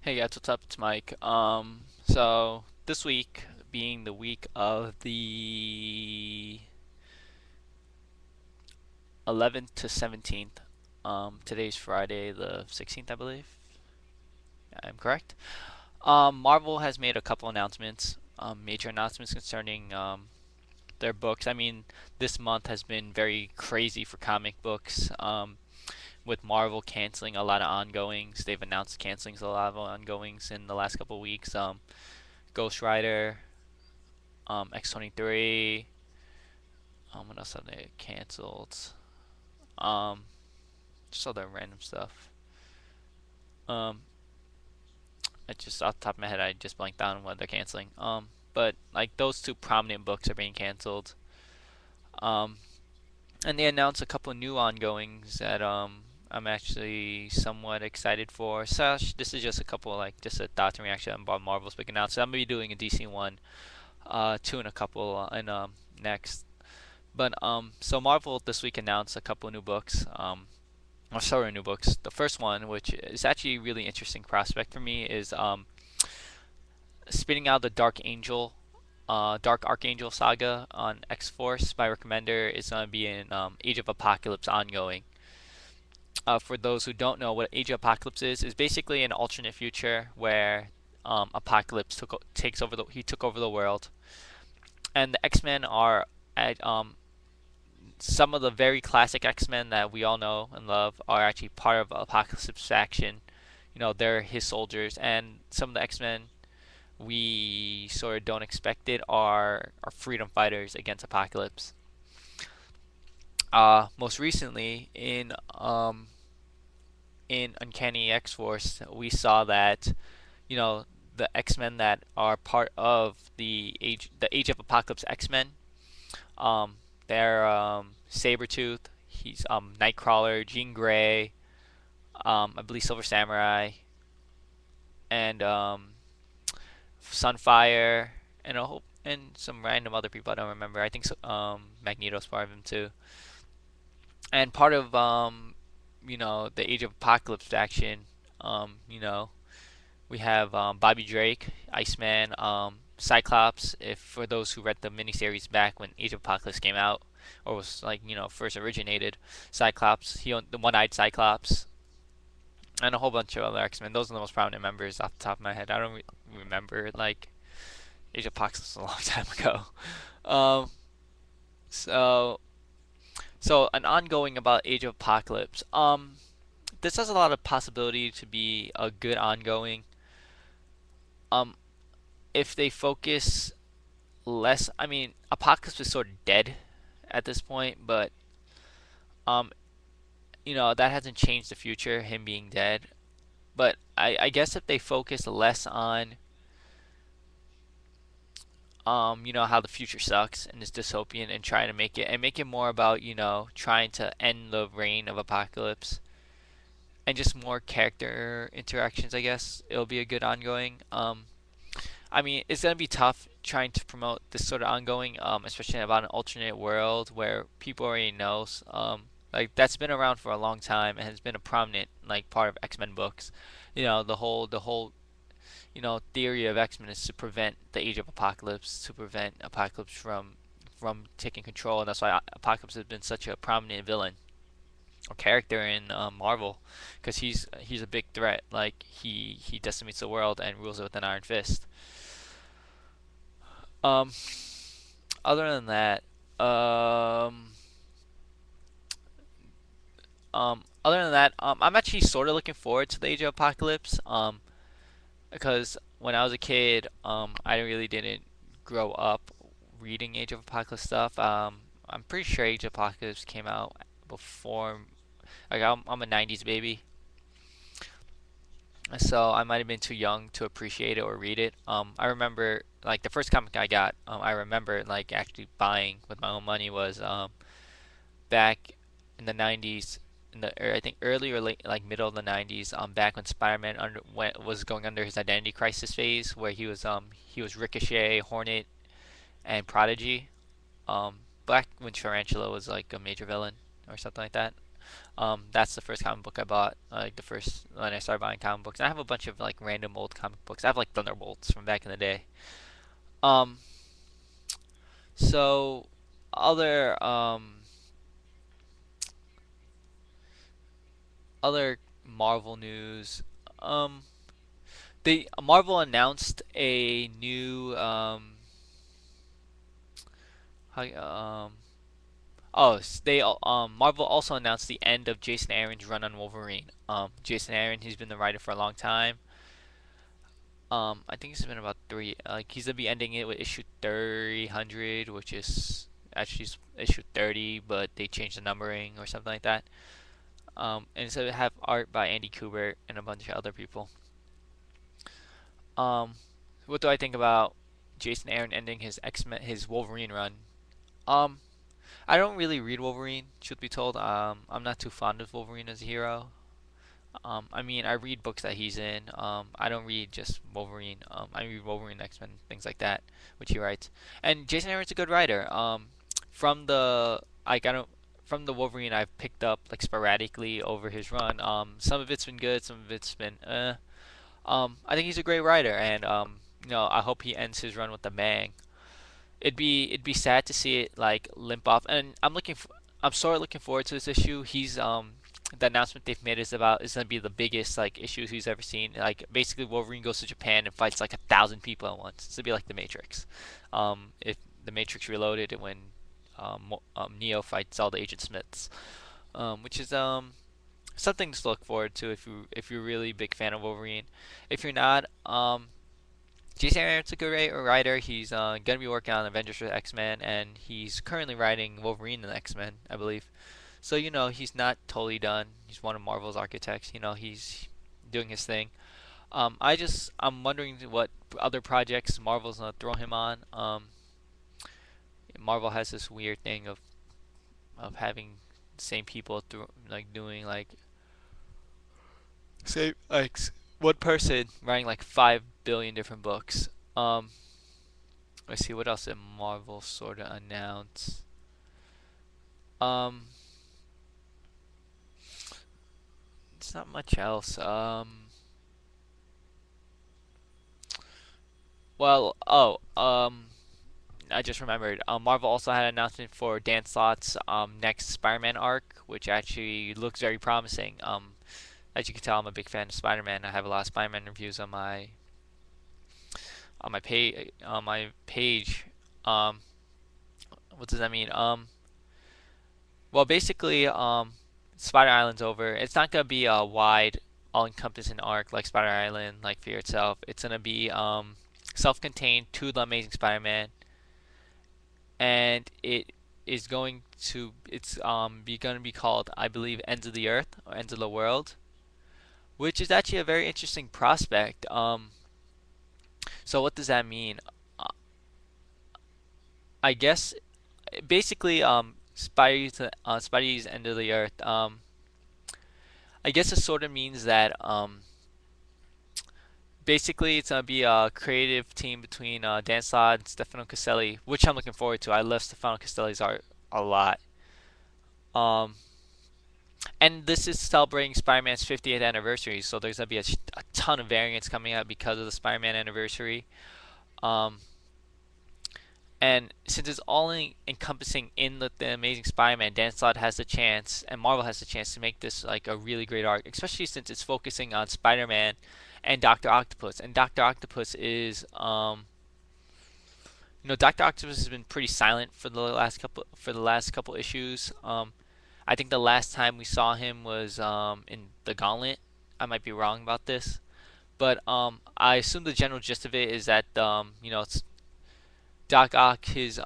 Hey guys, what's up? It's Mike. So this week being the week of the 11th to 17th. Today's Friday, the 16th, I believe. I'm correct. Marvel has made a couple announcements, major announcements concerning their books. I mean, this month has been very crazy for comic books. With Marvel canceling a lot of ongoings, they've announced canceling a lot of ongoings in the last couple of weeks. Ghost Rider, X-23. What else have they canceled? Um, just other random stuff. Um, I just off the top of my head, I just blanked on what they're canceling. But like those two prominent books are being canceled. Um, and they announced a couple of new ongoings that I'm actually somewhat excited for. So this is just a couple like just a thoughts and reaction about Marvel's big announcement. I'm gonna be doing a DC one, two and a couple and next. But so Marvel this week announced a couple of new books. Or several new books. The first one, which is actually a really interesting prospect for me, is spinning out the Dark Archangel saga on X Force. My recommender is going to be in Age of Apocalypse ongoing. For those who don't know, what Age of Apocalypse is basically an alternate future where Apocalypse he took over the world, and the X Men are at some of the very classic X-Men that we all know and love are actually part of Apocalypse's faction. You know, they're his soldiers, and some of the X-Men we sort of don't expect it are freedom fighters against Apocalypse. Most recently in Uncanny X-Force, we saw that you know the X-Men that are part of the Age of Apocalypse X-Men. Um, they're Sabretooth, he's Nightcrawler, Jean Grey, I believe Silver Samurai, and Sunfire, and a whole and some random other people I don't remember. I think so, Magneto's part of him too. And part of the Age of Apocalypse faction, we have Bobby Drake, Iceman, Cyclops. If for those who read the miniseries back when Age of Apocalypse came out, or was like first originated, Cyclops, he owned the one-eyed Cyclops, and a whole bunch of other X-Men. Those are the most prominent members off the top of my head. I don't remember like Age of Apocalypse a long time ago. Um, so so an ongoing about Age of Apocalypse. This has a lot of possibility to be a good ongoing. Um, if they focus less, I mean, Apocalypse is sort of dead at this point, but um, that hasn't changed the future, him being dead. But I guess if they focus less on how the future sucks and is dystopian and trying to make it more about, trying to end the reign of Apocalypse and just more character interactions, I guess it'll be a good ongoing. I mean, it's gonna be tough trying to promote this sort of ongoing, especially about an alternate world where people already know. Like that's been around for a long time and has been a prominent like part of X Men books. The whole theory of X Men is to prevent the Age of Apocalypse, to prevent Apocalypse from taking control, and that's why Apocalypse has been such a prominent villain or character in Marvel, because he's a big threat. Like he decimates the world and rules it with an iron fist. Um, Other than that, um, I'm actually sort of looking forward to the Age of Apocalypse. Because when I was a kid, I really didn't grow up reading Age of Apocalypse stuff. I'm pretty sure Age of Apocalypse came out before. Like I'm a '90s baby, so I might have been too young to appreciate it or read it. I remember like the first comic I got. I remember like actually buying with my own money was back in the '90s, I think early or late, like middle of the '90s. Back when Spider-Man was going under his identity crisis phase, where he was Ricochet, Hornet, and Prodigy. Back when Tarantula was like a major villain or something like that. That's the first comic book I bought, like the first when I started buying comic books. And I have a bunch of like random old comic books. I have like Thunderbolts from back in the day. Um, so other other Marvel news. Um, they Marvel announced a new how, they Marvel also announced the end of Jason Aaron's run on Wolverine. Jason Aaron, he's been the writer for a long time. I think it's been about three. Like he's gonna be ending it with issue 300, which is actually issue 30, but they changed the numbering or something like that. And so they have art by Andy Kubert and a bunch of other people. Um, what do I think about Jason Aaron ending his X-Men, his Wolverine run? Um, I don't really read Wolverine, truth be told. I'm not too fond of Wolverine as a hero. I mean, I read books that he's in. I don't read just Wolverine. I read Wolverine, X-Men, things like that, which he writes. And Jason Aaron's a good writer. From the like I don't from the Wolverine I've picked up like sporadically over his run. Some of it's been good, some of it's been I think he's a great writer, and I hope he ends his run with a bang. It'd be sad to see it like limp off, and I'm sort of looking forward to this issue. He's the announcement they've made is gonna be the biggest like issue he's ever seen. Like basically Wolverine goes to Japan and fights like 1,000 people at once. It's gonna be like the Matrix. If the Matrix Reloaded when Neo fights all the Agent Smiths, which is something to look forward to if you're really a big fan of Wolverine. If you're not, Jason Aaron's a good writer. He's gonna be working on Avengers with X-Men, and he's currently writing Wolverine and X-Men, I believe. So he's not totally done. He's one of Marvel's architects. He's doing his thing. I'm wondering what other projects Marvel's gonna throw him on. Marvel has this weird thing of having the same people through like doing like say like one person writing like 5 billion different books. Let's see what else did Marvel sort of announce. Um, it's not much else. Well, I just remembered. Marvel also had an announcement for Dan Slott's next Spider-Man arc, which actually looks very promising. As you can tell, I'm a big fan of Spider-Man. I have a lot of Spider-Man reviews on my page. Um, what does that mean? Well, basically, Spider Island's over. It's not gonna be a wide, all-encompassing arc like Spider Island, like Fear itself. It's gonna be self-contained to the Amazing Spider-Man, and it's gonna be called, I believe, Ends of the Earth or Ends of the World, which is actually a very interesting prospect. So what does that mean? Uh, I guess basically Spidey's End of the Earth. I guess it sort of means that basically it's gonna be a creative team between Dan Slott and Stefano Caselli, which I'm looking forward to. I love Stefano Caselli's art a lot. Um, and this is celebrating Spider-Man's 50th anniversary, so there's gonna be a ton of variants coming out because of the Spider-Man anniversary. Um, and since it's all encompassing in the Amazing Spider-Man, Dan Slott has the chance, and Marvel has the chance to make this like a really great arc, especially since it's focusing on Spider-Man and Doctor Octopus. And Doctor Octopus is, Doctor Octopus has been pretty silent for the last couple issues. I think the last time we saw him was in the Gauntlet. I might be wrong about this, but I assume the general gist of it is that it's Doc Ock his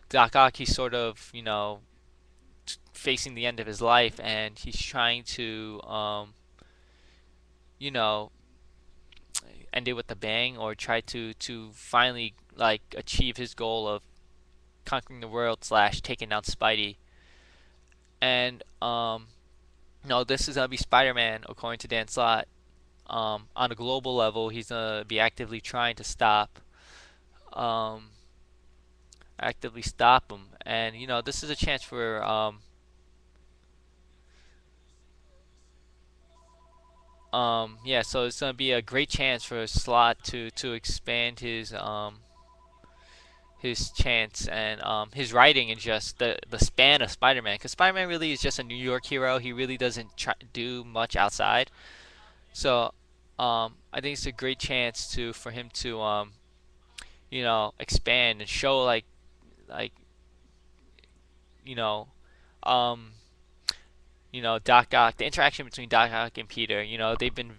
Doc Ock he's sort of facing the end of his life, and he's trying to you know end it with a bang, or try to finally like achieve his goal of conquering the world slash taking down Spidey. And no, this is gonna be Spider-Man according to Dan Slott. On a global level, he's gonna be actively trying to stop um, actively stop him. And this is a chance for yeah, so it's gonna be a great chance for Slot to expand his chance and his writing and just the span of Spider-Man, because Spider-Man really is just a New York hero. He really doesn't do much outside. So I think it's a great chance to for him to expand and show like you know um Doc Ock, the interaction between Doc Ock and Peter. They've been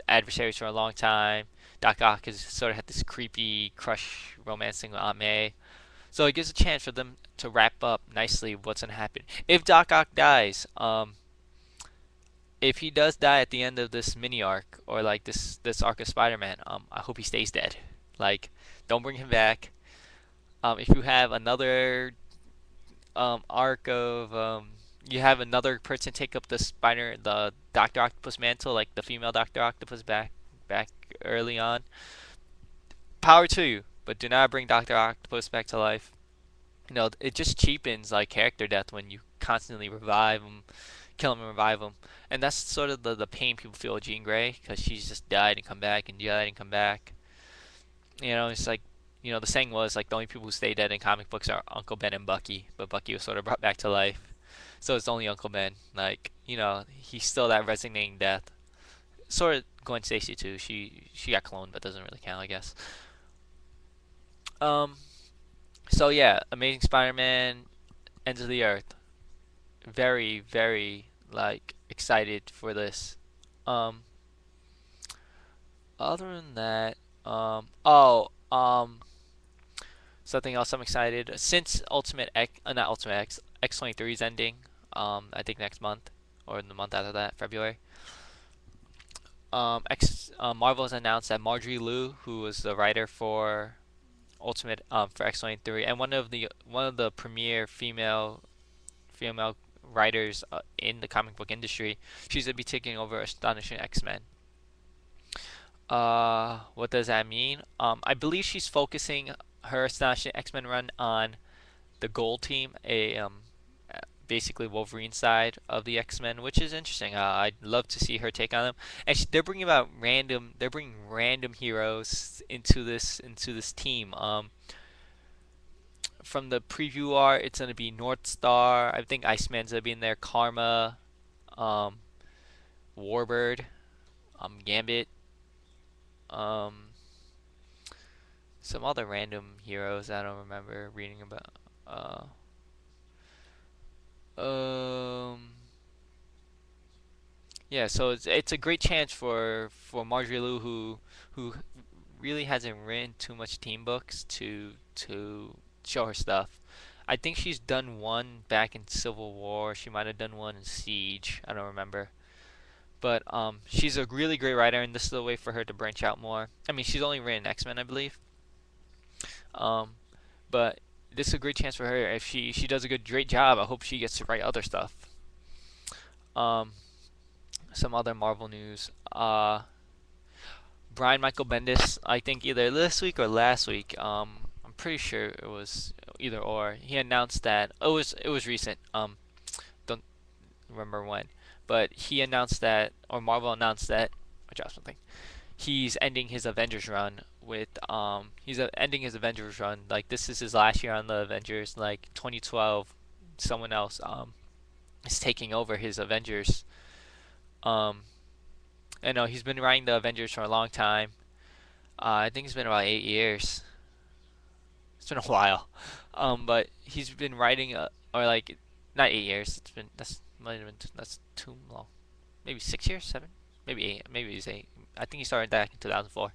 adversaries for a long time. Doc Ock has sort of had this creepy crush romancing with Aunt May. So it gives a chance for them to wrap up nicely what's gonna happen. If Doc Ock dies, if he does die at the end of this mini arc or like this arc of Spider-Man, I hope he stays dead. Like, don't bring him back. If you have another arc of you have another person take up the Doctor Octopus mantle, like the female Doctor Octopus back early on. Power to you, but do not bring Doctor Octopus back to life. It just cheapens like character death when you constantly revive them, kill them and revive them, and that's sort of the pain people feel with Jean Grey because she's just died and come back and died and come back. It's like the saying was like the only people who stay dead in comic books are Uncle Ben and Bucky, but Bucky was sort of brought back to life. So it's only Uncle Ben. Like, he's still that resonating death. Sort of Gwen Stacy too. She got cloned, but doesn't really count, I guess. Um. So yeah, Amazing Spider-Man, Ends of the Earth. Very, very like excited for this. Um. Other than that, something else I'm excited since Ultimate X, not Ultimate X, X-23 is ending. I think next month or the month after that, February. Marvel has announced that Marjorie Liu, who was the writer for Ultimate for X-23 and one of the premier female writers in the comic book industry, she's gonna be taking over Astonishing X-Men. What does that mean? I believe she's focusing her Astonishing X-Men run on the Gold Team, basically Wolverine side of the X-Men, which is interesting. I'd love to see her take on them. And they're bringing random heroes into this team. From the preview art, it's gonna be North Star. I think Iceman's gonna be in there. Karma, um, Warbird, Gambit, um, some other random heroes I don't remember reading about. Um, yeah, so it's a great chance for Marjorie Liu, who really hasn't written too much team books, to show her stuff. I think she's done one back in Civil War. She might have done one in Siege. I don't remember. But she's a really great writer, and this is a way for her to branch out more. I mean, she's only written X-Men, I believe. Um, but this is a great chance for her. If she does a great job, I hope she gets to write other stuff. Um, some other Marvel news. Brian Michael Bendis, I think either this week or last week. I'm pretty sure it was either or. He announced that it was recent. Don't remember when, but he announced that, or Marvel announced that. I dropped something. He's ending his Avengers run with ending his Avengers run. Like, this is his last year on the Avengers. Like 2012, someone else is taking over his Avengers. Um, I know he's been writing the Avengers for a long time. I think it's been about 8 years. It's been a while. But he's been writing or like not 8 years. That's too long. Maybe 6 years, seven, maybe eight. Maybe he's eight. I think he started back in 2004.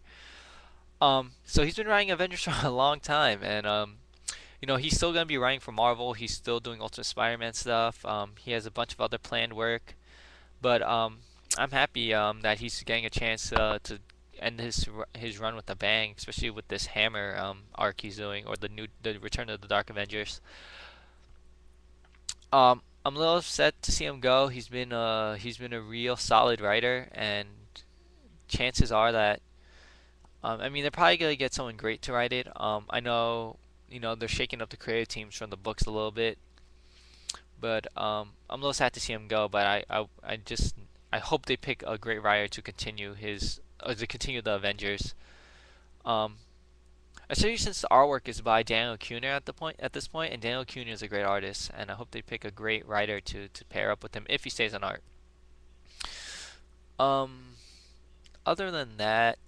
So he's been writing Avengers for a long time, and he's still gonna be writing for Marvel. He's still doing Ultimate Spider-Man stuff. He has a bunch of other planned work, but I'm happy that he's getting a chance to end his run with a bang, especially with this Hammer arc he's doing, or the Return of the Dark Avengers. I'm a little upset to see him go. He's been a real solid writer, and chances are that I mean they're probably gonna get someone great to write it. I know they're shaking up the creative teams from the books a little bit. But I'm a little sad to see him go. But I hope they pick a great writer to continue the Avengers. Um, Especially since the artwork is by Daniel Kuhner at this point, and Daniel Kuhner is a great artist, and I hope they pick a great writer to pair up with him if he stays on art. Um, Other than that,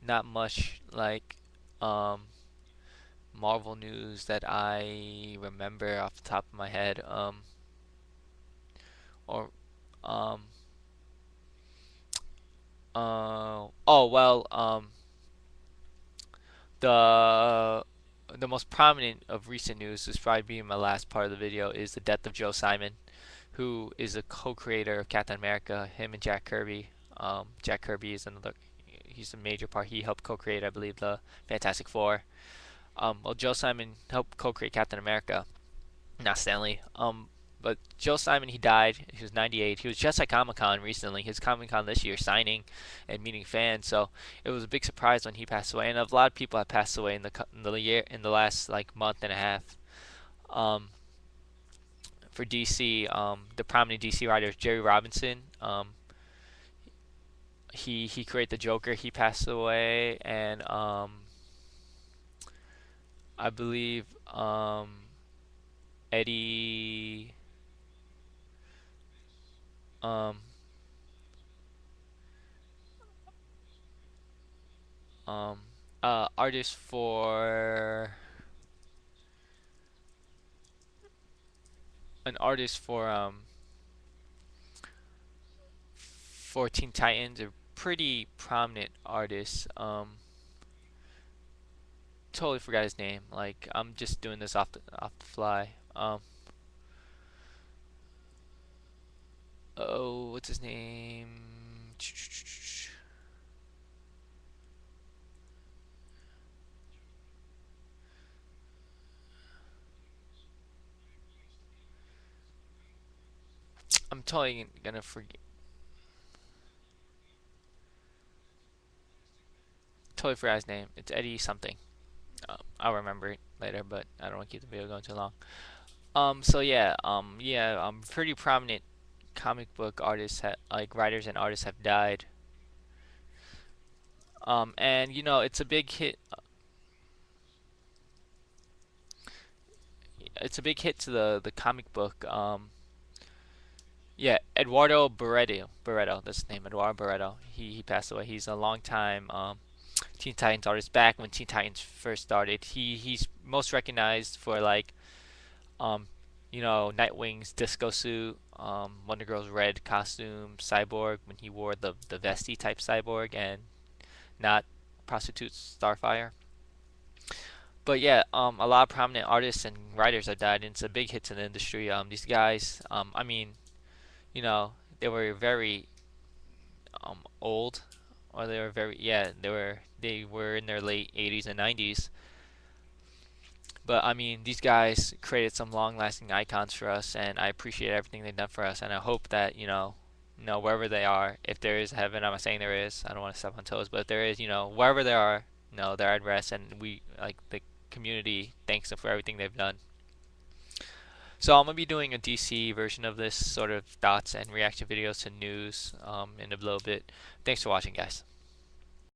not much like um Marvel news that I remember off the top of my head. Or um oh well the the most prominent of recent news is probably being my last part of the video is the death of Joe Simon, who is a co-creator of Captain America. Him and Jack Kirby. Jack Kirby is another. He's a major part. He helped co-create, I believe, the Fantastic Four. Well, Joe Simon helped co-create Captain America, not Stanley. But Joe Simon, he died. He was 98. He was just at Comic Con recently. His Comic Con this year, signing and meeting fans. So it was a big surprise when he passed away. And a lot of people have passed away in the last like month and a half. Um, for DC, the prominent DC writer is Jerry Robinson. He created the Joker. He passed away, and I believe Eddie um um artist for an artist for Teen Titans, a pretty prominent artist. Totally forgot his name. Like I'm just doing this off the fly. Oh, what's his name? I'm totally gonna forget. Totally forgot his name. It's Eddie something. I'll remember it later, but I don't want to keep the video going too long. So yeah, pretty prominent comic book artists, like writers and artists, have died. And it's a big hit. It's a big hit to the comic book. Yeah, Eduardo Baretto. Baretto, that's his name. Eduardo Baretto. He passed away. He's a long time Teen Titans artist. Back when Teen Titans first started, he's most recognized for like Nightwing's disco suit, Wonder Girl's red costume, Cyborg when he wore the vesty type Cyborg, and not prostitute Starfire. But yeah, a lot of prominent artists and writers have died, and it's a big hit to the industry. These guys, I mean, they were very old, or they were very yeah, they were in their late 80s and 90s. But I mean, these guys created some long-lasting icons for us, and I appreciate everything they've done for us. And I hope that wherever they are, if there is heaven, I'm not saying there is. I don't want to step on toes, but if there is, wherever they are, they're at rest, and we like the community thanks them for everything they've done. So I'm gonna be doing a DC version of this sort of thoughts and reaction videos to news in a little bit. Thanks for watching, guys.